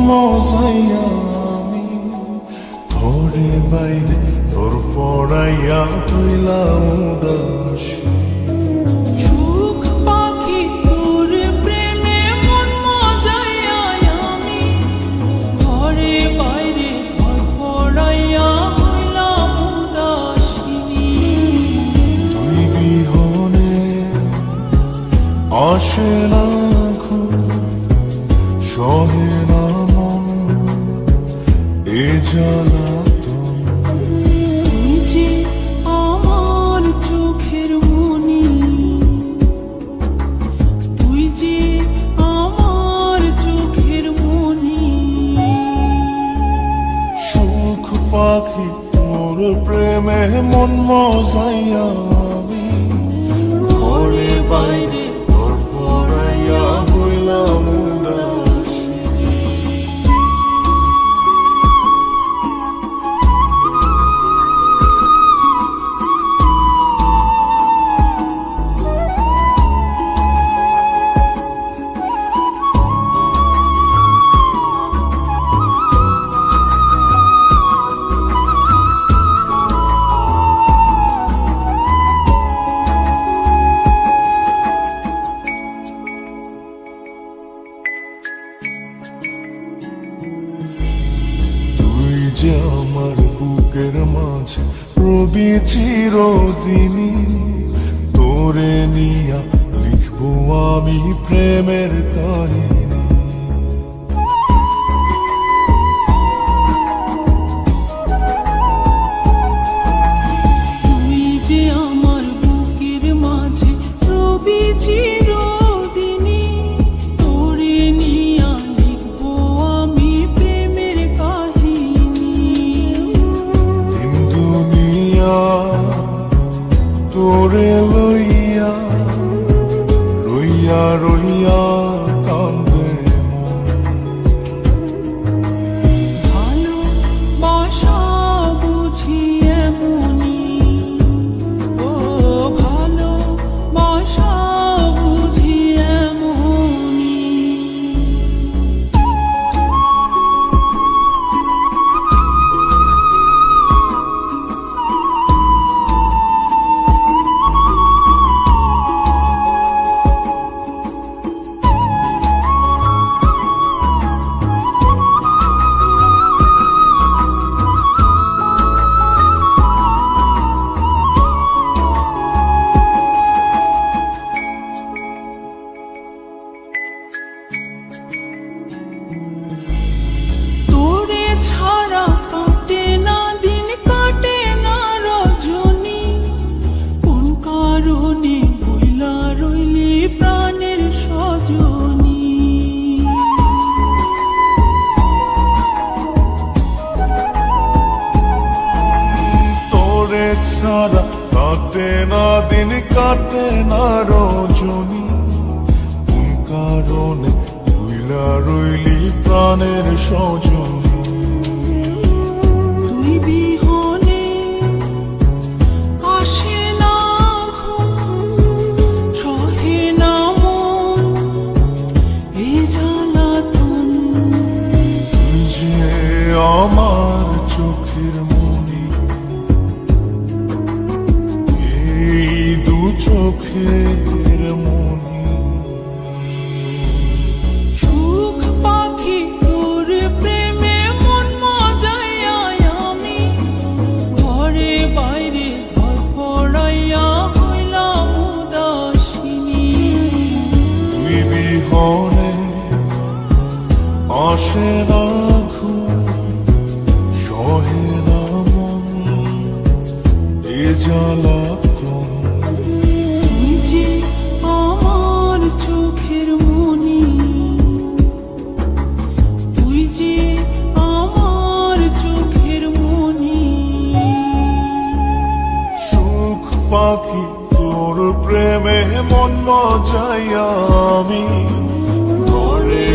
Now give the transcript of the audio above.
মজাইয়া আমি ঘরে বাইরে তোর পড়াইয়া হইলাম উদাসী। সুখ পাখি তোর প্রেমে মন মজাইয়া আমি ঘরে বাইরে তোর পড়াইয়া হইলাম উদাসী। তুই বিহনে আসে না ঘুম, সহে না মন এ জ্বালাতন। তুই যে আমার চোখের মনি, তুই যে আমার চোখের মনি। সুখ পাখি তোর প্রেমে মন মজাইয়া আমি ঘরে বাইরে তোর পড়াইয়া হইলাম উদাসী। তুই যে আমার বুকের মাঝে রবি চিরদিনই, তোরে নিয়া লিখবো আমি প্রেমের কাহিনী। তুই যে আমার বুকের মাঝে রবি চিরদিনই, তোরে নিয়া লিখবো আমি প্রেমের কাহিনী। দিন দুনিয়া তোরে লইয়া রইয়া রইয়া কান্দে মন। ভালোবাসা বুঝি এমনি, ও ভালোবাসা বুঝি এমনি। তোরে ছাড়া কাটে না দিন, কাটে না রজনী। কোন কারণে বইলা রইলি প্রাণের সজনী। তোরে ছাড়া কাটে না দিন, কাটে না রজনী। কোন কারণে ভুইলা রইলি প্রাণের সজনী। তুই বিহনে আসে না ঘুম, সহে না মন এ জ্বালাতন। তুই যে আমার চোখের মনি, এই দু চোখের মনি। সুখ পাখি তোর প্রেমে মন মজাইয়া আমি ঘরে বাইরে ঘর পড়াইয়া হইলাম উদাসিনী। তুই বিহনে আসে না ঘুম, সহে না মন এ জ্বালাতন। তুই যে আমার চোখের মনি, তুই যে আমার চোখের মনি। সুখ পাখি তোর প্রেমে মন মজাইয়া আমি ঘরে